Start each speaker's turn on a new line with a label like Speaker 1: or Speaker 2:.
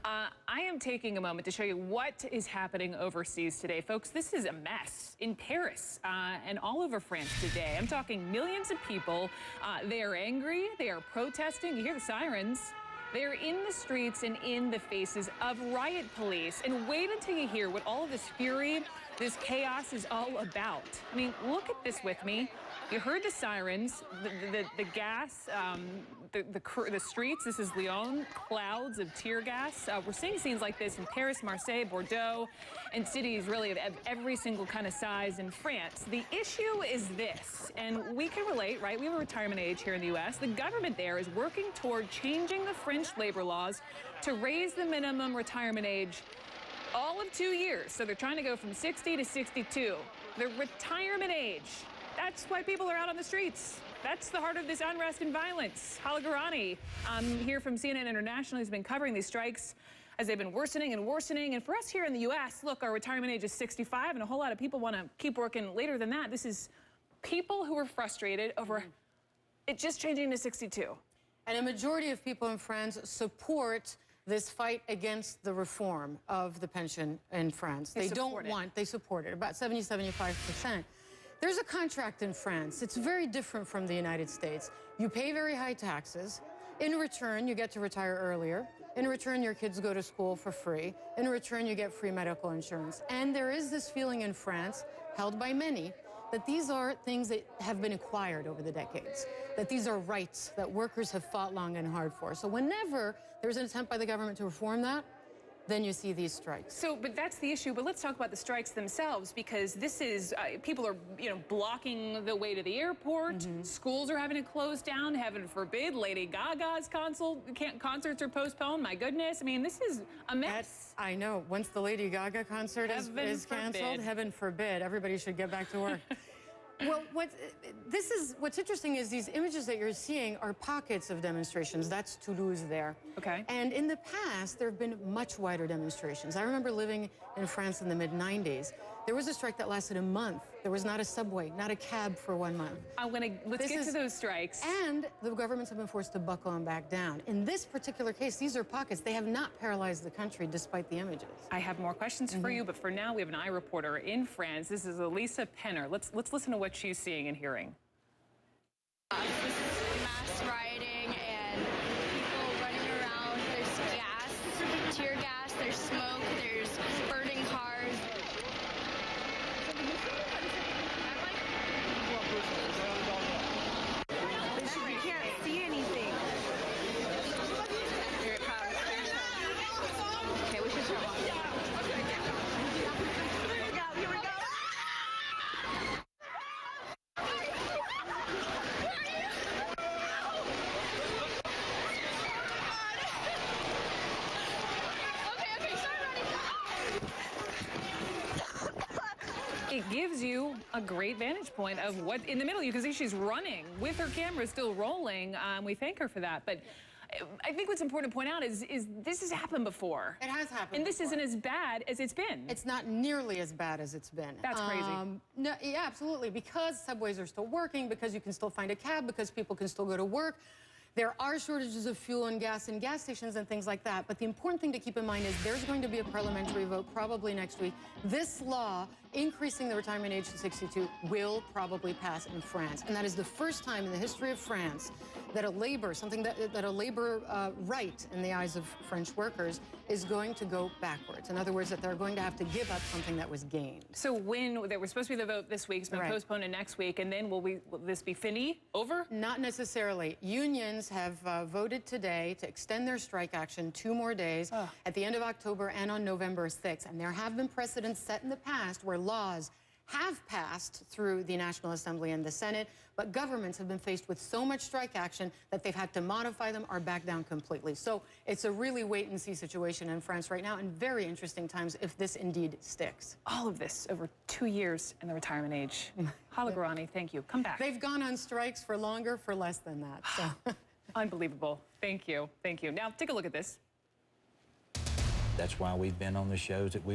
Speaker 1: I am taking a moment to show you what is happening overseas today. Folks, this is a mess in Paris and all over France today. I'm talking millions of people. They are angry. They are protesting. You hear the sirens. They're in the streets and in the faces of riot police. And wait until you hear what all of this fury, this chaos is all about. I mean, look at this with me. You heard the sirens, the gas, the streets. This is Lyon, clouds of tear gas. We're seeing scenes like this in Paris, Marseille, Bordeaux, and cities really of every single kind of size in France. The issue is this, and we can relate, right? We have a retirement age here in the U.S. The government there is working toward changing the French labor laws to raise the minimum retirement age all of 2 years. So they're trying to go from 60 to 62. The retirement age. That's why people are out on the streets. That's the heart of this unrest and violence. Hala Gorani, here from CNN International, has been covering these strikes as they've been worsening and worsening. And for us here in the U.S., look, our retirement age is 65, and a whole lot of people want to keep working later than that. This is people who are frustrated over it just changing to 62.
Speaker 2: And a majority of people in France support this fight against the reform of the pension in France. They support it, about 70–75%. There's a contract in France. It's very different from the United States. You pay very high taxes. In return, you get to retire earlier. In return, your kids go to school for free. In return, you get free medical insurance. And there is this feeling in France, held by many, that these are things that have been acquired over the decades, that these are rights that workers have fought long and hard for. So whenever there's an attempt by the government to reform that, then you see these strikes.
Speaker 1: So, but that's the issue. But let's talk about the strikes themselves, because this is, people are, blocking the way to the airport. Schools are having to close down. Heaven forbid, Lady Gaga's concerts are postponed. My goodness. I mean, this is a mess.
Speaker 2: I know. Once the Lady Gaga concert is canceled, heaven forbid, everybody should get back to work. Well, what's interesting is these images that you're seeing are pockets of demonstrations. That's Toulouse there.
Speaker 1: Okay.
Speaker 2: And in the past, there have been much wider demonstrations. I remember living in France in the mid-90s. There was a strike that lasted a month. There was not a subway, not a cab for 1 month.
Speaker 1: Let's get to those strikes.
Speaker 2: And the governments have been forced to buckle and back down. In this particular case, these are pockets. They have not paralyzed the country despite the images.
Speaker 1: I have more questions for you, but for now, we have an iReporter in France. This is Elisa Penner. Let's listen to what she's seeing and hearing.
Speaker 3: This is mass rioting and people running around. There's gas, tear gas, there's smoke, there's burning cars.
Speaker 4: You can't see anything.
Speaker 3: Here it comes. Okay, we should turn on.
Speaker 4: Here we go.
Speaker 1: It gives you a great vantage point of what in the middle. You can see she's running with her camera still rolling. We thank her for that. But I think what's important to point out is this has happened before.
Speaker 2: It has happened.
Speaker 1: And this
Speaker 2: before.
Speaker 1: isn't as bad as it's been.
Speaker 2: It's not nearly as bad as it's been.
Speaker 1: That's crazy.
Speaker 2: No, yeah, absolutely. Because subways are still working, because you can still find a cab, because people can still go to work. There are shortages of fuel and gas in gas stations and things like that. But the important thing to keep in mind is there's going to be a parliamentary vote probably next week. This law, increasing the retirement age to 62, will probably pass in France. And that is the first time in the history of France that a labor, right in the eyes of French workers, is going to go backwards. In other words, that they're going to have to give up something that was gained.
Speaker 1: So when there was supposed to be the vote this week, it's been postponed to next week, and then will this be over?
Speaker 2: Not necessarily. Unions have voted today to extend their strike action 2 more days at the end of October and on November 6th. And there have been precedents set in the past where laws have passed through the National Assembly and the Senate, but governments have been faced with so much strike action that they've had to modify them or back down completely. So it's a really wait-and-see situation in France right now, and very interesting times if this indeed sticks.
Speaker 1: All of this over 2 years in the retirement age. Hala Gorani, thank you. Come back.
Speaker 2: They've gone on strikes for longer, for less than that. So.
Speaker 1: Unbelievable. Thank you. Thank you. Now, take a look at this.
Speaker 5: That's why we've been on the shows that we